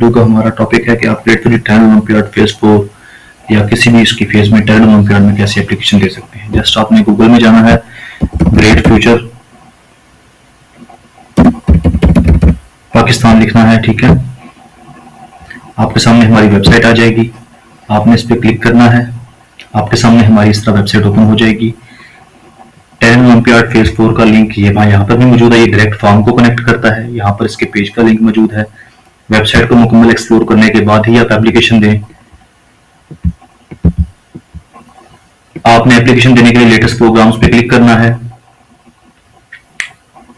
Video का हमारा topic है कि आप ग्रेड 3 10 ओलंपियाड फेज 4 या किसी भी इसकी फेज में 10 ओलंपियाड में कैसे एप्लीकेशन दे सकते हैं। जस्ट आपने गूगल में जाना है, ग्रेड फ्यूचर पाकिस्तान लिखना है, ठीक है। आपके सामने हमारी वेबसाइट आ जाएगी, आपने इस पर क्लिक करना है। आपके सामने हमारी इस तरह वेबसाइट ओपन हो जाएगी। 10 ओलंपियाड फेज 4 का लिंक ये यहाँ पर भी मौजूद है। ये डायरेक्ट फॉर्म को कनेक्ट करता है। यहाँ पर इसके पेज का लिंक मौजूद है। वेबसाइट को मुकम्मल एक्सप्लोर करने के बाद ही आप एप्लीकेशन दें। आपने एप्लीकेशन देने के लिए लेटेस्ट प्रोग्राम्स पे क्लिक करना है।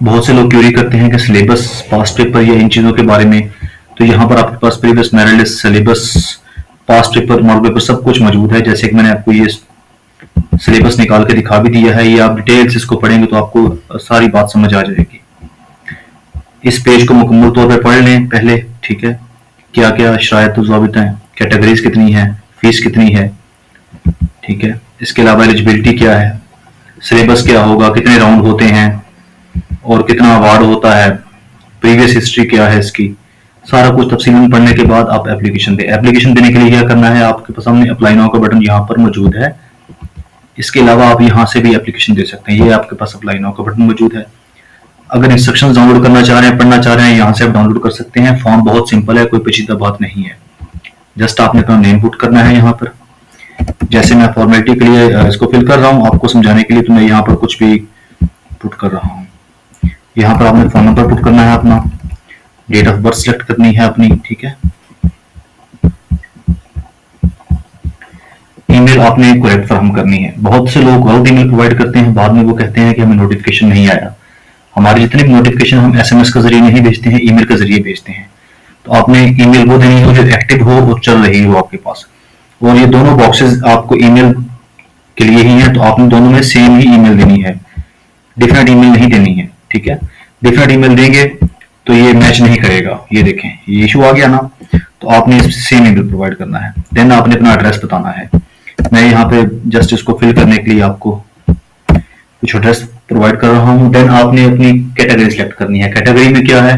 बहुत से लोग क्वेरी करते हैं कि सिलेबस, पास्ट पेपर या इन चीजों के बारे में, तो यहाँ पर आपके पास previous merit list, syllabus, past paper, model paper सब कुछ मौजूद है। जैसे कि मैंने आपको ये सिलेबस निकाल के दिखा भी दिया है। ये आप डिटेल्स इसको पढ़ेंगे तो आपको सारी बात समझ आ जाएगी। इस पेज को मुकम्मल तौर पर पढ़ लें पहले, ठीक है। क्या क्या शरायत और ज़ाबित हैं, कैटेगरीज कितनी है, फीस कितनी है, ठीक है। इसके अलावा एलिजिबिलिटी क्या है, सिलेबस क्या होगा, कितने राउंड होते हैं और कितना अवार्ड होता है, प्रीवियस हिस्ट्री क्या है इसकी, सारा कुछ तफसीलन पढ़ने के बाद आप एप्लीकेशन दें। एप्लीकेशन देने के लिए क्या करना है, आपके सामने अप्लाई नाउ का बटन यहाँ पर मौजूद है। इसके अलावा आप यहाँ से भी एप्लीकेशन दे सकते हैं। ये आपके पास अप्लाई नाउ का बटन मौजूद है। अगर इंस्ट्रक्शंस डाउनलोड करना चाह रहे हैं, पढ़ना चाह रहे हैं, यहाँ से आप डाउनलोड कर सकते हैं। फॉर्म बहुत सिंपल है, कोई पेचीदा बात नहीं है। जस्ट आपने अपना नेम पुट करना है यहाँ पर। जैसे मैं फॉर्मेलिटी के लिए इसको फिल कर रहा हूँ, आपको समझाने के लिए, तो मैं यहाँ पर कुछ भी पुट कर रहा हूँ। यहाँ पर आपने फोन नंबर पुट करना है अपना, डेट ऑफ बर्थ सेलेक्ट करनी है अपनी, ठीक है। ईमेल आपने करेक्ट फराहम करनी है। बहुत से लोग गलत ईमेल प्रोवाइड करते हैं, बाद में वो कहते हैं कि हमें नोटिफिकेशन नहीं आया। हमारे जितने भी नोटिफिकेशन हम एसएमएस के जरिए नहीं भेजते हैं, ईमेल के जरिए भेजते हैं। तो आपने ईमेल वो देनी हो जो एक्टिव हो और चल रही हो आपके पास। और ये दोनों बॉक्सेस आपको ईमेल के लिए ही हैं, तो आपने दोनों में सेम ही ईमेल देनी है, डिफरेंट ईमेल नहीं देनी है, ठीक है। डिफरेंट ईमेल देंगे तो ये मैच नहीं करेगा। ये देखें, ये इशू आ गया ना, तो आपने सेम ईमेल प्रोवाइड करना है। देन आपने अपना एड्रेस बताना है। मैं यहाँ पे जस्ट इसको फिल करने के लिए आपको कुछ एड्रेस प्रोवाइड कर रहा हूँ। देन आपने अपनी कैटेगरी सिलेक्ट करनी है। कैटेगरी में क्या है,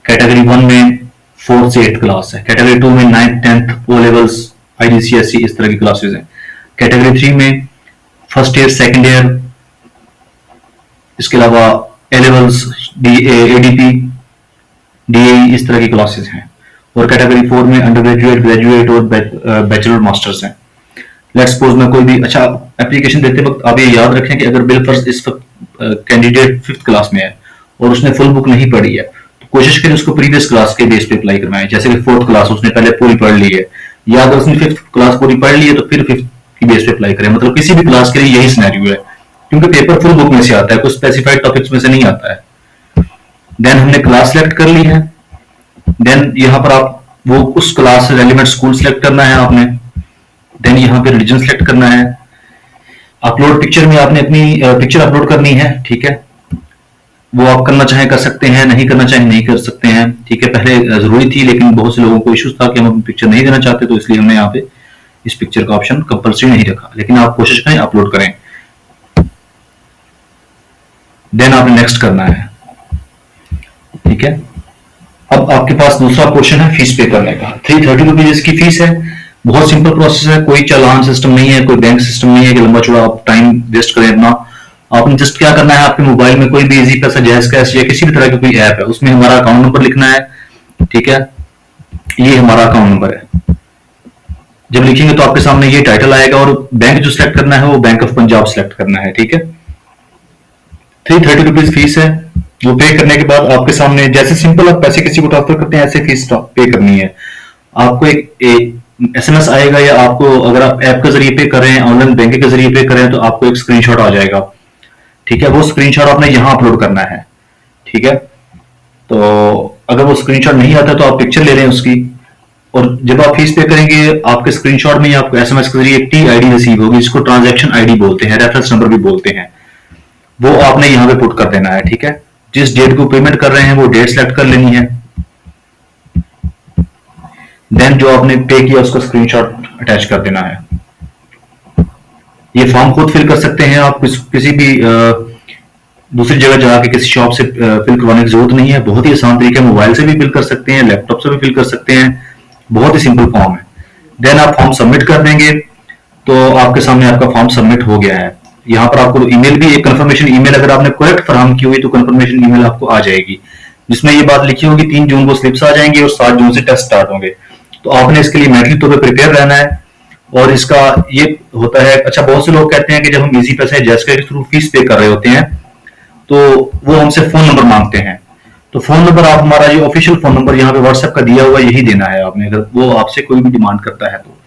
कैटेगरी 1 में 4th से 8th क्लास है। कैटेगरी 2 में 9th 10th O levels, IGCSE इस तरह की क्लासेस हैं। कैटेगरी 3 में फर्स्ट ईयर, सेकंड ईयर, इसके अलावा ए लेवल्स, ADP, DAE इस तरह की क्लासेस हैं। और कैटेगरी 4 में अंडर ग्रेजुएट, ग्रेजुएट और बैचलर मास्टर्स हैं। लेट्स सपोज मैं कोई भी अच्छा एप्लीकेशन देते वक्त आप ये याद रखें कि अगर बिलफर्ज इस वक्त कैंडिडेट 5th क्लास में है और उसने फुल बुक नहीं पढ़ी है, तो कोशिश करें उसको प्रीवियस क्लास के बेस पे अप्लाई करवाएं। जैसे कि 4th क्लास उसने पहले पूरी पढ़ ली है, या अगर उसने 5th क्लास पूरी पढ़ ली है तो फिर 5th की बेस पे अप्लाई करें। मतलब किसी भी क्लास के लिए यही सिनेरियो है, क्योंकि पेपर फुल बुक में से आता है, कुछ स्पेसिफाइड टॉपिक्स में से नहीं आता है। देन हमने क्लास सेलेक्ट कर ली है। देन यहाँ पर आप वो उस क्लास से रेलिवेंट स्कूल सेलेक्ट करना है आपने। देन यहाँ पे रिलीजन सेलेक्ट करना है। अपलोड पिक्चर में आपने अपनी पिक्चर अपलोड करनी है, ठीक है। वो आप करना चाहें कर सकते हैं, नहीं करना चाहें नहीं कर सकते हैं, ठीक है। पहले जरूरी थी, लेकिन बहुत से लोगों को इश्यूज था कि हम अपनी पिक्चर नहीं देना चाहते, तो इसलिए हमने यहाँ पे इस पिक्चर का ऑप्शन कंपल्सरी नहीं रखा। लेकिन आप कोशिश करें अपलोड करें। देन आपने नेक्स्ट करना है, ठीक है। अब आपके पास दूसरा क्वेश्चन है फीस पे करने का। 330 रुपीज इसकी फीस है। बहुत सिंपल प्रोसेस है, कोई चालान सिस्टम नहीं है, कोई बैंक सिस्टम नहीं है कि लंबा चौड़ा आप टाइम वेस्ट करें अपना। आपने जस्ट क्या करना है, आपके मोबाइल में कोई भी इजी पैसा, जैज कैश या किसी भी तरह का कोई ऐप है, उसमें हमारा अकाउंट नंबर लिखना है, ठीक है। ये हमारा अकाउंट नंबर है। जब लिखेंगे तो आपके सामने ये टाइटल आएगा और बैंक जो सिलेक्ट करना है वो बैंक ऑफ पंजाब सिलेक्ट करना है, ठीक है। 330 रुपीज फीस है। वो पे करने के बाद आपके सामने जैसे सिंपल आप पैसे किसी को ट्रांसफर करते हैं, ऐसे फीस पे करनी है। आपको एक SMS आएगा, या आपको अगर आप ऐप के जरिए पे कर रहे हैं, ऑनलाइन बैंकिंग के जरिए पे कर रहे हैं, तो आपको एक स्क्रीनशॉट आ जाएगा, ठीक है। वो स्क्रीनशॉट आपने यहाँ अपलोड करना है, ठीक है। तो अगर वो स्क्रीनशॉट नहीं आता तो आप पिक्चर ले रहे हैं उसकी, और जब आप फीस पे करेंगे आपके स्क्रीनशॉट में आपको SMS के जरिए एक TID रिसीव होगी, जिसको ट्रांजैक्शन ID बोलते हैं, रेफरेंस नंबर भी बोलते हैं। वो आपने यहाँ पे पुट कर देना है, ठीक है। जिस डेट को पेमेंट कर रहे हैं वो डेट सेलेक्ट कर लेनी है। देन जो आपने पे किया उसका स्क्रीनशॉट अटैच कर देना है। ये फॉर्म खुद फिल कर सकते हैं आप, किसी भी दूसरी जगह जाके किसी शॉप से फिल करवाने की जरूरत नहीं है। बहुत ही आसान तरीका है, मोबाइल से भी फिल कर सकते हैं, लैपटॉप से भी फिल कर सकते हैं। बहुत ही सिंपल फॉर्म है। देन आप फॉर्म सबमिट कर देंगे तो आपके सामने आपका फॉर्म सबमिट हो गया है। यहाँ पर आपको ईमेल भी, एक कंफर्मेशन ईमेल अगर आपने करेक्ट फराहम की हुई तो कंफर्मेशन ईमेल आपको आ जाएगी, जिसमें ये बात लिखी होगी 3 जून को स्लिप्स आ जाएंगी और 7 जून से टेस्ट स्टार्ट होंगे। तो आपने इसके लिए मेंटली तौर पर प्रिपेयर रहना है। और इसका ये होता है, अच्छा बहुत से लोग कहते हैं कि जब हम इजी पैसे जैस्का के थ्रू फीस पे कर रहे होते हैं तो वो हमसे फोन नंबर मांगते हैं। तो फोन नंबर आप हमारा जो ऑफिशियल फोन नंबर यहाँ पे व्हाट्सएप का दिया हुआ यही देना है आपने, अगर वो आपसे कोई भी डिमांड करता है तो।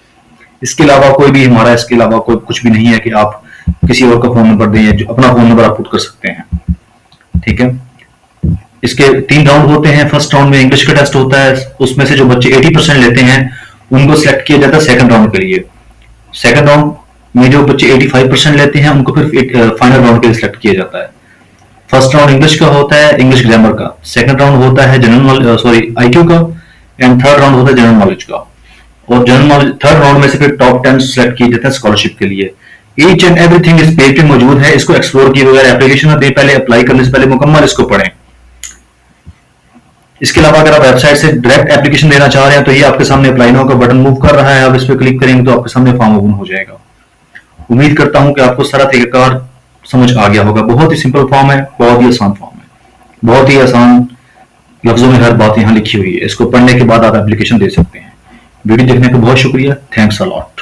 इसके अलावा कोई भी हमारा, इसके अलावा कोई कुछ भी नहीं है कि आप किसी और का फोन नंबर दें या जो अपना फोन नंबर आप पुट कर सकते हैं। ठीक है। इसके 3 राउंड होते हैं। फर्स्ट राउंड में इंग्लिश का टेस्ट होता है, उसमें से जो बच्चे 80% लेते हैं उनको सिलेक्ट किया जाता है सेकंड राउंड के लिए। सेकंड राउंड में जो बच्चे 85% लेते हैं उनको फिर फाइनल राउंड के लिए सिलेक्ट किया जाता है। फर्स्ट राउंड इंग्लिश का होता है, इंग्लिश ग्रामर का। सेकंड राउंड होता है जनरल आईक्यू का, एंड थर्ड राउंड होता है जनरल नॉलेज का। और जनरल नॉलेज थर्ड राउंड में से फिर टॉप 10 सेलेक्ट किए जाते हैं स्कॉलरशिप के लिए। ईच एंड एवरीथिंग इस पेज पे मौजूद है, इसको एक्सप्लोर किए बगैर एप्लीकेशन दें, पहले अप्लाई करने से पहले मुकम्मल इसको पढ़ें। इसके अलावा अगर आप वेबसाइट से डायरेक्ट एप्लीकेशन देना चाह रहे हैं तो ये आपके सामने अप्लाई नाउ का बटन मूव कर रहा है, आप इस पर क्लिक करेंगे तो आपके सामने फॉर्म ओपन हो जाएगा। उम्मीद करता हूं कि आपको सारा तरीकाकार समझ आ गया होगा। बहुत ही सिंपल फॉर्म है, बहुत ही आसान फॉर्म है, बहुत ही आसान लफ्जों में हर बात यहाँ लिखी हुई है। इसको पढ़ने के बाद आप एप्लीकेशन दे सकते हैं। वीडियो देखने का बहुत शुक्रिया। Thanks a lot.